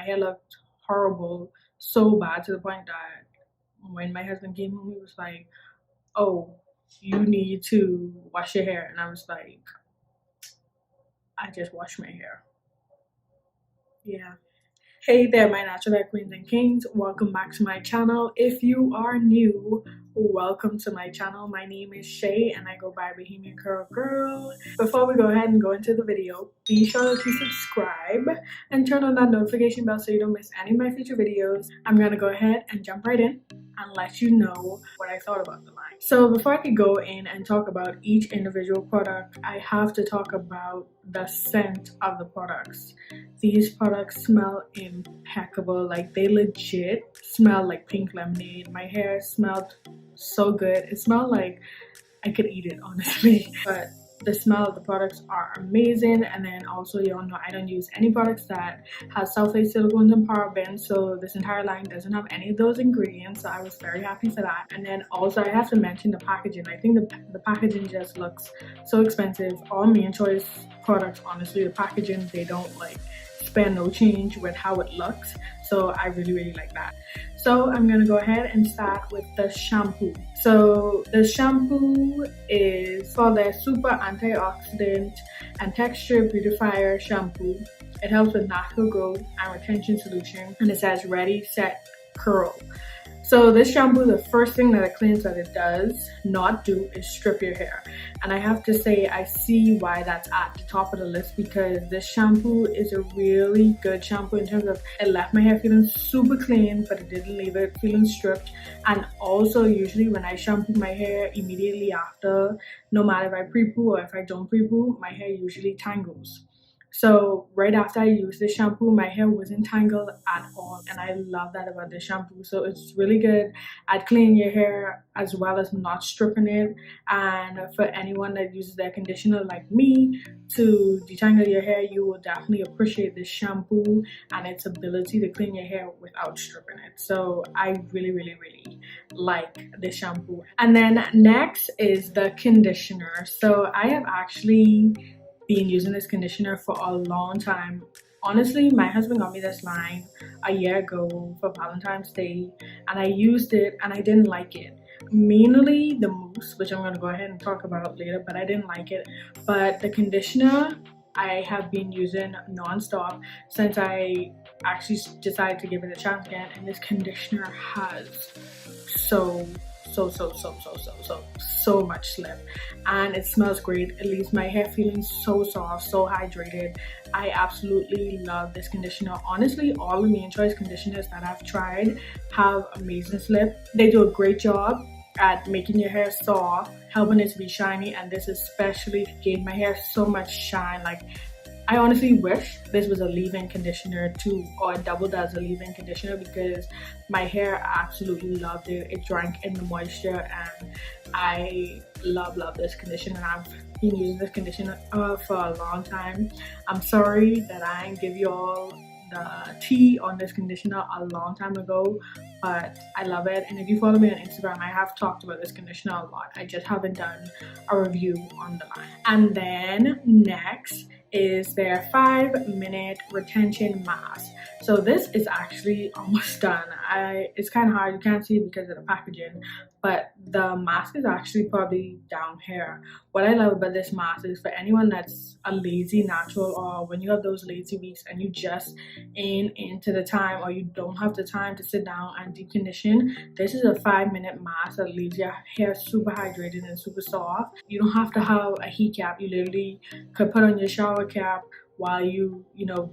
my hair looked horrible, so bad to the point that when my husband came home, he was like, oh, you need to wash your hair. And I was like, I just wash my hair. Yeah. Hey there, my natural hair queens and kings. Welcome back to my channel. If you are new, welcome to my channel. My name is Shay and I go by Bahamian Curl Girl. Before we go ahead and go into the video, be sure that you subscribe and turn on that notification bell so you don't miss any of my future videos. I'm gonna go ahead and jump right in and let you know what I thought about the line. So before I could go in and talk about each individual product, I have to talk about the scent of the products. These products smell impeccable. Like, they legit smell like pink lemonade. My hair smelled so good. It smelled like I could eat it, honestly. But the smell of the products are amazing. And then also, y'all know I don't use any products that has sulfate, silicones, and parabens, so this entire line doesn't have any of those ingredients, so I was very happy for that. And then also I have to mention the packaging. I think the packaging just looks so expensive. All Main Choice products, honestly, the packaging, they don't like spare no change with how it looks, so I really like that. So I'm gonna go ahead and start with the shampoo. So the shampoo is for the super antioxidant and texture beautifier shampoo. It helps with natural growth and retention solution, and it says ready, set, curl. So this shampoo, the first thing that it claims that it does not do is strip your hair. And I have to say, I see why that's at the top of the list, because this shampoo is a really good shampoo in terms of it left my hair feeling super clean, but it didn't leave it feeling stripped. And also, usually when I shampoo my hair immediately after, no matter if I pre-poo or if I don't pre-poo, my hair usually tangles. So right after I used this shampoo, my hair wasn't tangled at all, and I love that about this shampoo. So it's really good at cleaning your hair as well as not stripping it. And for anyone that uses their conditioner like me to detangle your hair, you will definitely appreciate this shampoo and its ability to clean your hair without stripping it. So I really like this shampoo. And then next is the conditioner. So I have actually been using this conditioner for a long time. Honestly, my husband got me this line a year ago for Valentine's Day, and I used it and I didn't like it. Mainly the mousse, which I'm going to go ahead and talk about later, but I didn't like it. But the conditioner I have been using non-stop since I actually decided to give it a chance again, and this conditioner has so much slip, and it smells great. It leaves my hair feeling so soft, so hydrated. I absolutely love this conditioner. Honestly, all the Main Choice conditioners that I've tried have amazing slip. They do a great job at making your hair soft, helping it to be shiny, and this especially gave my hair so much shine. Like, I honestly wish this was a leave-in conditioner too, or doubled as a leave-in conditioner, because my hair absolutely loved it. It drank in the moisture, and I love this conditioner. And I've been using this conditioner for a long time. I'm sorry that I didn't give you all the tea on this conditioner a long time ago, but I love it. And if you follow me on Instagram, I have talked about this conditioner a lot. I just haven't done a review on the line. And then next is their 5-minute retention mask. So this is actually almost done. It's kind of hard, you can't see it because of the packaging, but the mask is actually probably down here. What I love about this mask is for anyone that's a lazy natural, or when you have those lazy weeks and you just ain't into the time, or you don't have the time to sit down and deep condition, this is a 5-minute mask that leaves your hair super hydrated and super soft. You don't have to have a heat cap. You literally could put on your shower cap while you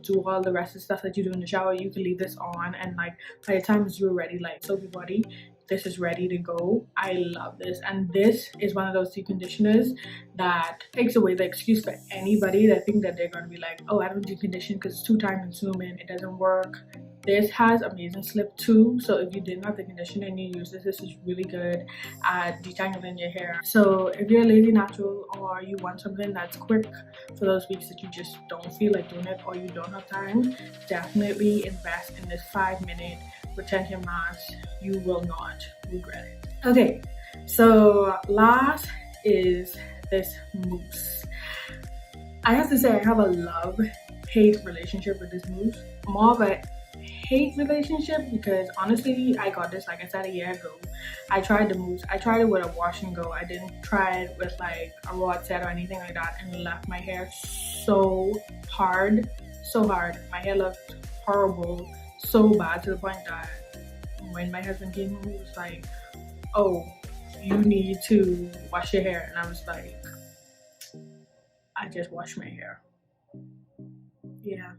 do all the rest of the stuff that you do in the shower. You can leave this on, and like by the time you're ready, like soapy body, this is ready to go. I love this, and this is one of those deep conditioners that takes away the excuse for anybody that think that they're going to be like, oh, I don't deep condition because it's too time consuming, it doesn't work. This has amazing slip too, so if you didn't have the conditioner and you use this, this is really good at detangling your hair. So if you're a lazy natural, or you want something that's quick for those weeks that you just don't feel like doing it, or you don't have time, definitely invest in this 5-minute retention mask. You will not regret it. Okay, so last is this mousse. I have to say, I have a love-hate relationship with this mousse. More of a hate relationship, because honestly I got this, like I said, a year ago. I tried the Mousse. I tried it with a wash and go. I didn't try it with like a rod set or anything like that, and it left my hair so hard, so hard. My hair looked horrible, so bad, to the point that when my husband came home, he was like, oh, you need to wash your hair. And I was like, I just washed my hair. Yeah,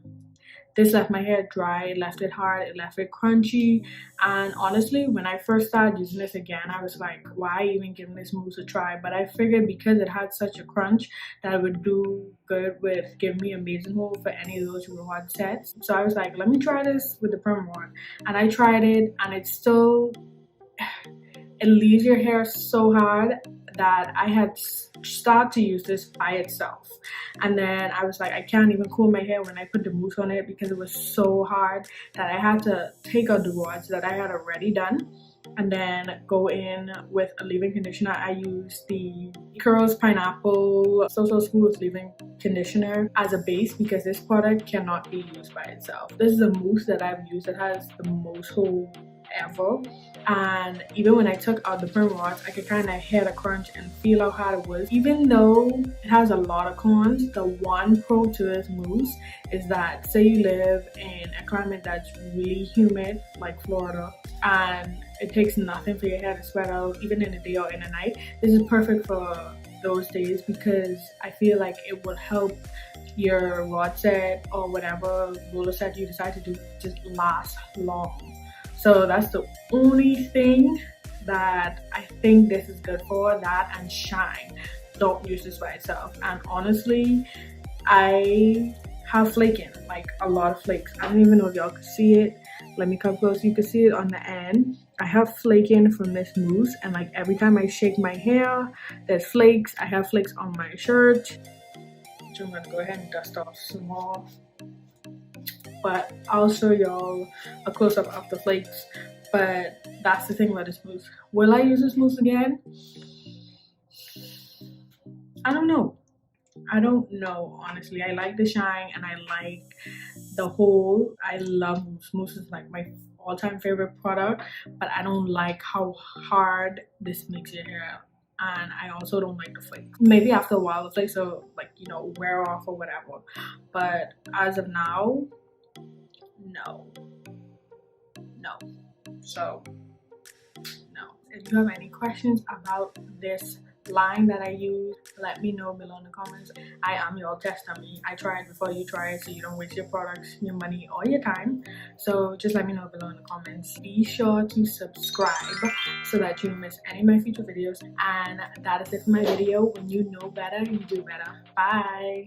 this left my hair dry, it left it hard, it left it crunchy. And honestly, when I first started using this again, I was like, why even give this mousse a try? But I figured because it had such a crunch, that it would do good with giving me amazing hold for any of those rod sets. So I was like, let me try this with the perm rod. And I tried it, and it still, it leaves your hair so hard that I had started to use this by itself. And then I was like, I can't even comb my hair when I put the mousse on it, because it was so hard that I had to take out the rods that I had already done and then go in with a leave-in conditioner. I used the Curls Pineapple So Smooth leave-in conditioner as a base, because this product cannot be used by itself. This is a mousse that I've used that has the most hold ever, and even when I took out the perm rods, I could kind of hear the crunch and feel how hard it was. Even though it has a lot of cons, the one pro to this mousse is that, say you live in a climate that's really humid like Florida, and it takes nothing for your hair to sweat out even in the day or in the night, this is perfect for those days, because I feel like it will help your rod set or whatever roller set you decide to do just last long. So that's the only thing that I think this is good for, that and shine. Don't use this by itself. And honestly, I have flaking, like a lot of flakes. I don't even know if y'all can see it. Let me come close. You can see it on the end. I have flaking from this mousse, and like every time I shake my hair, there's flakes. I have flakes on my shirt, which I'm gonna go ahead and dust off some more. But I'll show y'all a close-up of the flakes. But that's the thing about this mousse. Will I use this mousse again? I don't know. I don't know, honestly. I like the shine and I like the whole. I love mousse. Mousse is like my all-time favorite product, but I don't like how hard this makes your hair. And I also don't like the flakes. Maybe after a while the flakes will, like, you know, wear off or whatever. But as of now, no. So no. If you have any questions about this line that I use, let me know below in the comments. I am your test dummy. I try it before you try it, so you don't waste your products, your money, or your time. So just let me know below in the comments. Be sure to subscribe so that you don't miss any of my future videos. And that is it for my video. When you know better, you do better. Bye.